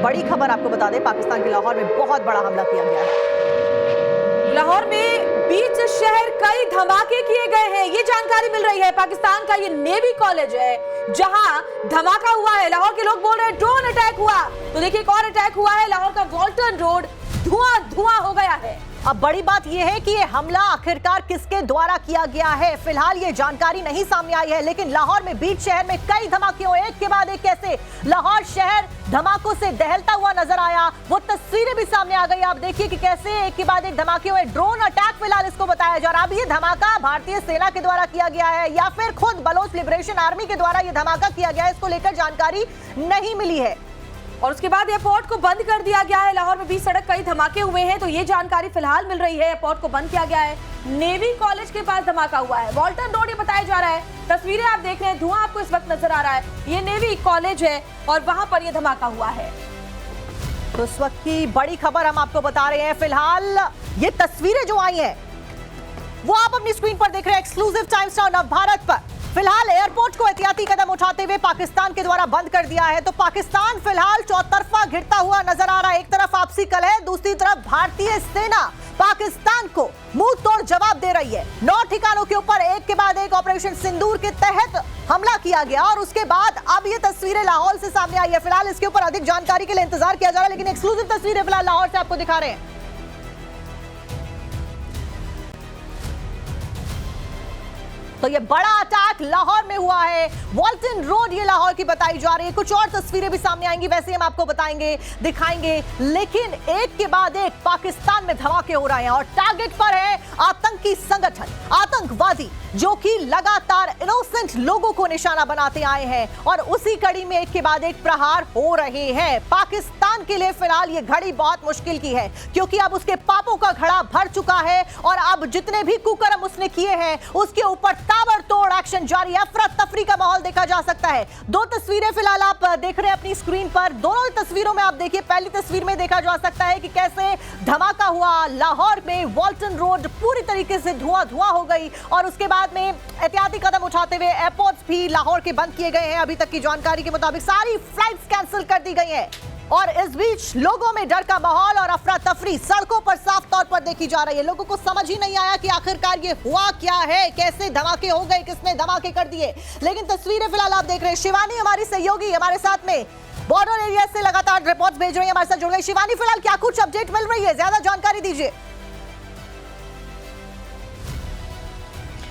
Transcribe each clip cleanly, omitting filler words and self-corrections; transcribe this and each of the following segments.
बड़ी खबर आपको बता दें, पाकिस्तान के लाहौर में बहुत बड़ा हमला किया गया है। लाहौर में बीच शहर कई धमाके किए गए हैं, ये जानकारी मिल रही है। पाकिस्तान का ये नेवी कॉलेज है जहां धमाका हुआ है। लाहौर के लोग बोल रहे हैं ड्रोन अटैक हुआ, तो देखिए एक और अटैक हुआ है। लाहौर का वॉल्टन रोड धुआं धुआं हो गया है। अब बड़ी बात यह है कि ये हमला आखिरकार किसके द्वारा किया गया है, फिलहाल ये जानकारी नहीं सामने आई है। लेकिन लाहौर में बीच शहर में कई धमाके हुए, एक के बाद एक कैसे लाहौर शहर धमाकों से दहलता हुआ नजर आया। वो तस्वीरें भी सामने आ गई। आप देखिए कि कैसे एक के बाद एक धमाके हुए। ड्रोन अटैक फिलहाल इसको बताया जा रहा है। अब ये धमाका भारतीय सेना के द्वारा किया गया है या फिर खुद बलोच लिबरेशन आर्मी के द्वारा ये धमाका किया गया है, इसको लेकर जानकारी नहीं मिली है। और उसके बाद एयरपोर्ट को बंद कर दिया गया है। लाहौर में बीच सड़क कई धमाके हुए हैं, तो ये जानकारी फिलहाल मिल रही है। एयरपोर्ट को बंद किया गया है। नेवी कॉलेज के पास धमाका हुआ है, वॉल्टन रोड ये बताया जा रहा है। तस्वीरें आप देख रहे हैं, धुआं आपको इस वक्त नजर आ रहा है। ये नेवी कॉलेज है और वहां पर ये धमाका हुआ है। तो इस वक्त की बड़ी खबर हम आपको बता रहे हैं। फिलहाल ये तस्वीरें जो आई हैं वो आप अपनी स्क्रीन पर देख रहे हैं, एक्सक्लूसिव टाइम्स नाउ नवभारत पर। फिलहाल एयरपोर्ट को एहतियाती कदम उठाते हुए पाकिस्तान के द्वारा बंद कर दिया है। तो पाकिस्तान फिलहाल चौतरफा घिरता हुआ नजर आ रहा है। एक तरफ आपसी कलह, दूसरी तरफ भारतीय सेना पाकिस्तान को मुंह तोड़ जवाब दे रही है। 9 ठिकानों के ऊपर एक के बाद एक ऑपरेशन सिंदूर के तहत हमला किया गया और उसके बाद अब ये तस्वीरें लाहौर से सामने आई है। फिलहाल इसके ऊपर अधिक जानकारी के लिए इंतजार किया जा रहा है, लेकिन एक्सक्लूसिव तस्वीरें फिलहाल लाहौर से आपको दिखा रहे हैं। तो ये बड़ा अटैक लाहौर में हुआ है, वॉल्टन रोड ये लाहौर की बताई जा रही है। कुछ और तस्वीरें भी सामने आएंगी, वैसे हम आपको बताएंगे, दिखाएंगे, लेकिन एक के बाद एक पाकिस्तान में धमाके हो रहे हैं और टारगेट पर है आतंकी संगठन, आतंकवादी जो कि लगातार इनोसेंट लोगों को निशाना बनाते आए हैं और उसी कड़ी में एक के बाद एक प्रहार हो रहे हैं। पाकिस्तान के लिए फिलहाल ये घड़ी बहुत मुश्किल की है, क्योंकि अब उसके पापों का घड़ा भर चुका है और अब जितने भी कुकर्म उसने किए हैं उसके ऊपर ताबड़तोड़ एक्शन जारी है। अफरा तफरी का माहौल देखा जा सकता है। 2 तस्वीरें फिलहाल आप देख रहे हैं अपनी स्क्रीन पर। दोनों तस्वीरों में आप देखिए, पहली तस्वीर में देखा जा सकता है कि कैसे धमाका हुआ लाहौर में, वॉल्टन रोड पूरी तरीके से धुआं धुआं हो गई और उसके बाद में एहतियाती कदम उठाते हुए एयरपोर्ट्स भी लाहौर के बंद किए गए हैं। अभी तक की जानकारी के मुताबिक सारी फ्लाइट्स कैंसिल कर दी गई हैं और इस बीच लोगों में डर का माहौल और अफरा तफरी सड़कों पर साफ तौर पर देखी जा रही है। लोगों को समझ ही नहीं आया कि आखिरकार ये हुआ क्या है, कैसे धमाके हो गए, किसने धमाके कर दिए। लेकिन तस्वीरें फिलहाल आप देख रहे हैं। शिवानी हमारी सहयोगी हमारे साथ में बॉर्डर एरिया से लगातार रिपोर्ट्स भेज रही है, हमारे साथ जुड़ गई। शिवानी, फिलहाल क्या कुछ अपडेट मिल रही है, ज्यादा जानकारी दीजिए।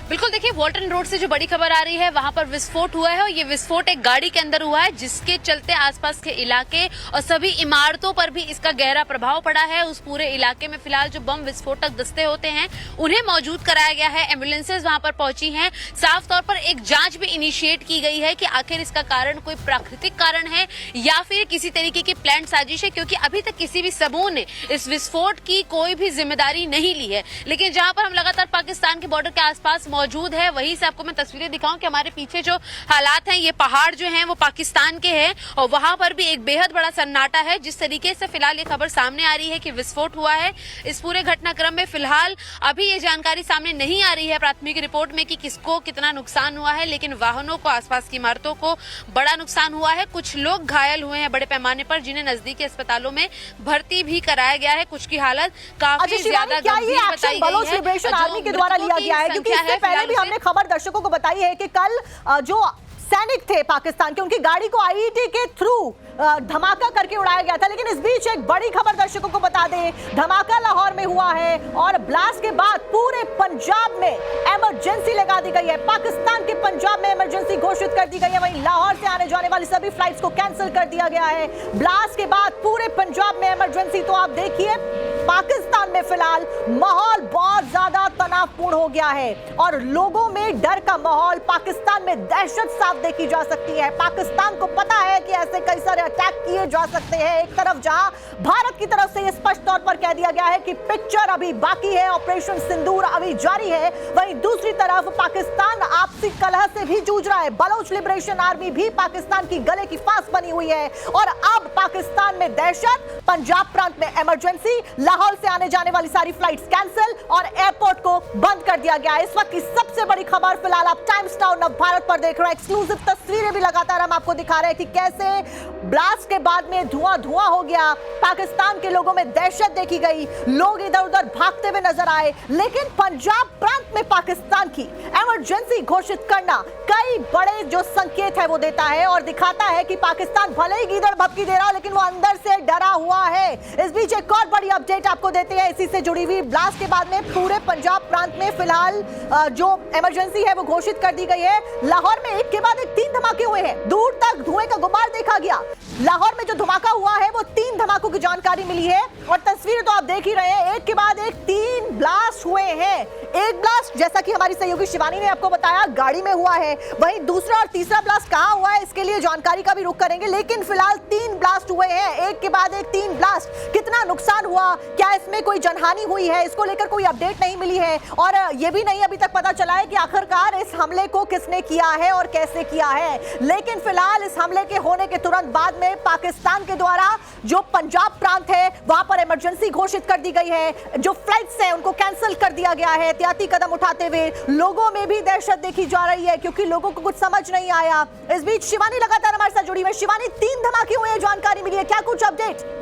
बिल्कुल, देखिए वॉल्टन रोड से जो बड़ी खबर आ रही है वहां पर विस्फोट हुआ है और ये विस्फोट एक गाड़ी के अंदर हुआ है, जिसके चलते आसपास के इलाके और सभी इमारतों पर भी इसका गहरा प्रभाव पड़ा है। उस पूरे इलाके में फिलहाल जो बम विस्फोटक दस्ते होते हैं उन्हें मौजूद कराया गया है। एम्बुलेंसेज वहां पर पहुंची हैं। साफ तौर पर एक जांच भी इनिशिएट की गई है कि आखिर इसका कारण कोई प्राकृतिक कारण है या फिर किसी तरीके की प्लान साजिश है, क्योंकि अभी तक किसी भी समूह ने इस विस्फोट की कोई भी जिम्मेदारी नहीं ली है। लेकिन जहां पर हम लगातार पाकिस्तान के बॉर्डर के आसपास मौजूद है, वहीं से आपको मैं तस्वीरें दिखाऊं कि हमारे पीछे जो हालात हैं, ये पहाड़ जो हैं वो पाकिस्तान के हैं और वहां पर भी एक बेहद बड़ा सन्नाटा है। जिस तरीके से फिलहाल ये खबर सामने आ रही है कि विस्फोट हुआ है, इस पूरे घटनाक्रम में फिलहाल अभी ये जानकारी सामने नहीं आ रही है प्राथमिक रिपोर्ट में कि किसको कितना नुकसान हुआ है, लेकिन वाहनों को, आसपास की इमारतों को बड़ा नुकसान हुआ है। कुछ लोग घायल हुए हैं बड़े पैमाने पर, जिन्हें नजदीकी अस्पतालों में भर्ती भी कराया गया है। कुछ की हालत काफी ज्यादा गंभीर बताई गई है। लिबरेशन आर्मी के द्वारा लिया गया है, क्योंकि इससे पहले भी हमने खबर दर्शकों को बताई है कि कल जो सैनिक थे पाकिस्तान के, उनकी गाड़ी को आईईडी के थ्रू धमाका करके उड़ाया गया था। लेकिन इस बीच एक बड़ी खबर दर्शकों को बता दें, धमाका लाहौर में हुआ है और ब्लास्ट के बाद पूरे पंजाब में इमरजेंसी लगा दी गई है। पाकिस्तान के पंजाब में इमरजेंसी घोषित कर दी गई है। वहीं लाहौर से आने जाने वाली सभी फ्लाइट्स को कैंसिल कर दिया गया है। ब्लास्ट के बाद पूरे पंजाब में इमरजेंसी। तो आप देखिए पाकिस्तान में फिलहाल माहौल बहुत ज्यादा तनावपूर्ण हो गया है और लोगों में डर का माहौल, पाकिस्तान में दहशत साफ देखी जा सकती है। पाकिस्तान को पता है कि ऐसे कई सारे अटैक किए जा सकते हैं। एक तरफ जहां भारत की तरफ से यह स्पष्ट तौर पर कह दिया गया है कि पिक्चर अभी बाकी है, ऑपरेशन सिंदूर अभी जारी है, वहीं दूसरी तरफ पाकिस्तान आपसी कलह से भी जूझ रहा है। बलोच लिबरेशन आर्मी भी पाकिस्तान की गले की फांस बनी हुई है और अब पाकिस्तान में दहशत, पंजाब प्रांत में इमरजेंसी, लाहौर से आने जाने वाली सारी फ्लाइट्स कैंसिल और एयरपोर्ट को बंद कर दिया गया। इस वक्त की सबसे बड़ी खबर फिलहाल आप टाइम्स नाउ नव भारत पर देख रहे हैं। एक्सक्लूसिव तस्वीरें भी लगातार हम आपको दिखा रहे हैं कि कैसे ब्लास्ट के बाद में धुआं धुआं हो गया। पाकिस्तान के लोगों में दहशत देखी गई, लोग इधर उधर भागते हुए नजर आए। लेकिन पंजाब प्रांत में पाकिस्तान की इमरजेंसी घोषित करना कई बड़े जो संकेत है वो देता है और दिखाता है कि पाकिस्तान भले ही गीदड़ भपकी दे रहा हो लेकिन वो अंदर से डरा हुआ है। इस बीच एक और बड़ी अपडेट आपको देते हैं इसी से जुड़ी हुई। ब्लास्ट के बाद में पूरे पंजाब प्रांत में फिलहाल जो इमरजेंसी है वो घोषित कर दी गई है। लाहौर में एक के बाद एक 3 धमाके हुए हैं, दूर तक धुएं का गुबार देखा गया। लाहौर में जो धमाका हुआ है वो 3 धमाकों की जानकारी मिली है और तस्वीर तो आप देख ही रहे हैं, एक के बाद एक 3 ब्लास्ट हुए हैं। एक ब्लास्ट जैसा कि हमारी सहयोगी शिवानी ने आपको बताया गाड़ी में हुआ है, वहीं दूसरा और तीसरा ब्लास्ट कहां हुआ है इसके लिए जानकारी का भी रुख करेंगे। लेकिन फिलहाल 3 ब्लास्ट हुए हैं, एक के बाद एक 3 ब्लास्ट। कितना नुकसान हुआ, क्या इसमें कोई जनहानि हुई है, इसको लेकर कोई अपडेट नहीं मिली है और यह भी नहीं अभी तक पता चला है कि आखिरकार इस हमले को किसने किया है और कैसे किया है। लेकिन फिलहाल इस हमले के होने के तुरंत बाद में पाकिस्तान के द्वारा जो पंजाब प्रांत है वहां पर इमरजेंसी घोषित कर दी गई है। जो फ्लाइट्स हैं उनको कैंसिल कर दिया गया है। एहतियाती कदम उठाते हुए लोगों में भी दहशत देखी जा रही है क्योंकि लोगों को कुछ समझ नहीं आया। इस बीच शिवानी लगातार हमारे साथ जुड़ी हुई है। शिवानी, 3 धमाके हुए हैं, जानकारी मिली है, क्या कुछ अपडेट?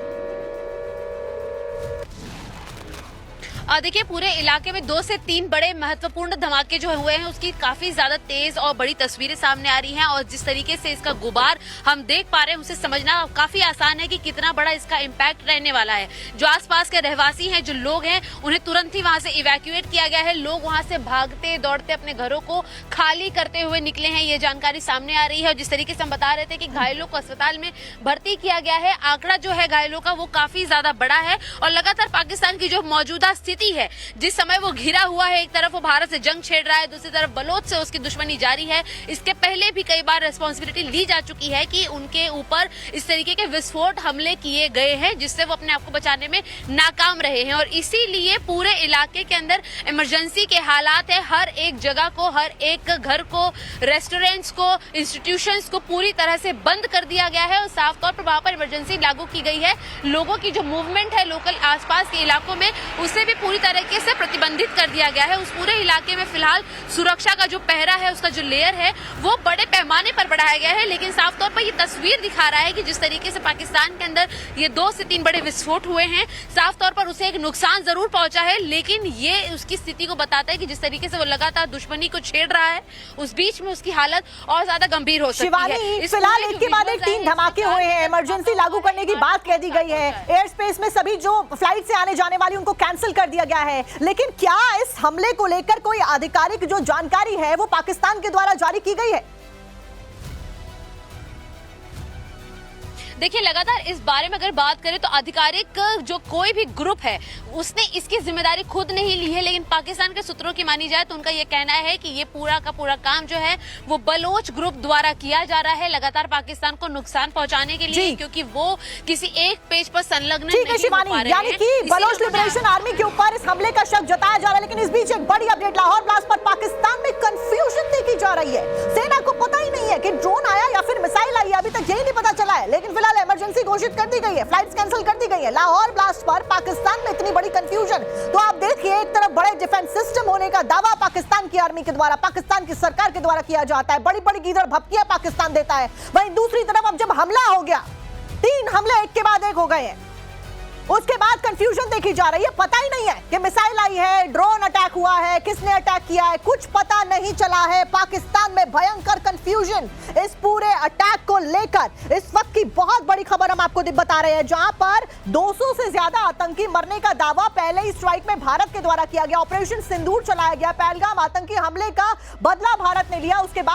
देखिए पूरे इलाके में 2 से 3 बड़े महत्वपूर्ण धमाके जो हुए हैं उसकी काफी ज्यादा तेज और बड़ी तस्वीरें सामने आ रही हैं और जिस तरीके से इसका गुबार हम देख पा रहे हैं उसे समझना काफी आसान है कि कितना बड़ा इसका इम्पैक्ट रहने वाला है। जो आसपास के रहवासी हैं, जो लोग हैं, उन्हें तुरंत ही वहां से इवैक्यूएट किया गया है। लोग वहां से भागते दौड़ते अपने घरों को खाली करते हुए निकले हैं, ये जानकारी सामने आ रही है। और जिस तरीके से हम बता रहे थे कि घायलों को अस्पताल में भर्ती किया गया है, आंकड़ा जो है घायलों का वो काफी ज्यादा बड़ा है और लगातार पाकिस्तान की जो मौजूदा स्थिति है, जिस समय वो घिरा हुआ है, एक तरफ वो भारत से जंग छेड़ रहा है, दूसरी तरफ बलोच से उसकी दुश्मनी जारी है। इसके पहले भी कई बार रिस्पांसिबिलिटी ली जा चुकी है कि उनके ऊपर इस तरीके के विस्फोट हमले किए गए हैं जिससे वो अपने आप को बचाने में नाकाम रहे हैं और इसीलिए पूरे इलाके के अंदर इमरजेंसी के हालात है। हर एक जगह को, हर एक घर को, रेस्टोरेंट्स को, इंस्टीट्यूशंस को पूरी तरह से बंद कर दिया गया है और साफ तौर पर वहां पर इमरजेंसी लागू की गई है। लोगों की जो मूवमेंट है लोकल आसपास के इलाकों में उसे भी पूरी तरीके से प्रतिबंधित कर दिया गया है। उस पूरे इलाके में फिलहाल सुरक्षा का जो पहरा है, उसका जो लेयर है वो बड़े पैमाने पर बढ़ाया गया है। लेकिन साफ तौर पर ये तस्वीर दिखा रहा है कि जिस तरीके से पाकिस्तान के अंदर ये 2 से 3 बड़े विस्फोट हुए हैं, साफ तौर पर उसे एक नुकसान जरूर पहुंचा है, लेकिन ये उसकी स्थिति को बताता है कि जिस तरीके से वो लगातार दुश्मनी को छेड़ रहा है उस बीच में उसकी हालत और ज्यादा गंभीर हो सकती है। फिलहाल एक के बाद एक 3 धमाके हुए हैं, इमरजेंसी लागू करने की बात कह दी गई है, एयर स्पेस में सभी जो फ्लाइट से आने जाने वाली उनको कैंसिल कर दिया गया है। लेकिन क्या इस हमले को लेकर कोई आधिकारिक जो जानकारी है वो पाकिस्तान के द्वारा जारी की गई है? देखिए लगातार इस बारे में अगर बात करें तो आधिकारिक जो कोई भी ग्रुप है उसने इसकी जिम्मेदारी खुद नहीं ली है, लेकिन पाकिस्तान के सूत्रों की मानी जाए तो उनका यह कहना है कि ये पूरा का पूरा काम जो है वो बलोच ग्रुप द्वारा किया जा रहा है लगातार पाकिस्तान को नुकसान पहुंचाने के लिए, क्योंकि वो किसी एक पेज पर संलग्न नहीं हो पा रहे हैं। यानी कि बलोच लिबरेशन आर्मी के ऊपर इस हमले का शक जताया जा रहा है। लेकिन इस बीच एक बड़ी अपडेट, लाहौर ब्लास्ट पर पाकिस्तान में कंफ्यूजन देखी जा रही है। सेना को पता ही नहीं है कि ड्रोन आया या फिर मिसाइल आई, अभी तक यही नहीं पता चला है। लेकिन फिलहाल इमरजेंसी घोषित कर दी गई है, फ्लाइट्स कैंसिल कर दी गई है। लाहौर ब्लास्ट पर पाकिस्तान में इतनी बड़ी कंफ्यूजन, तो आप देखिए एक तरफ बड़े डिफेंस सिस्टम होने का दावा पाकिस्तान की आर्मी के द्वारा, पाकिस्तान की सरकार के द्वारा किया जाता है, बड़ी बड़ी गीदड़ भपकियां पाकिस्तान देता है। वहीं दूसरी तरफ अब जब हमला हो गया, 3 हमले एक के बाद एक हो गए हैं, उसके बाद कंफ्यूजन देखी जा रही है। पता ही नहीं है कि मिसाइल आई है, ड्रोन अटैक हुआ है, किसने अटैक किया है, कुछ पता नहीं चला है। पाकिस्तान में भयंकर कंफ्यूजन इस पूरे अटैक को लेकर। इस वक्त की बहुत बड़ी खबर हम आपको बता रहे हैं, जहां पर 200 से ज्यादा आतंकी मरने का दावा पहले ही स्ट्राइक में भारत के द्वारा किया गया। ऑपरेशन सिंदूर चलाया गया, पहलगाम आतंकी हमले का बदला भारत ने लिया। उसके बाद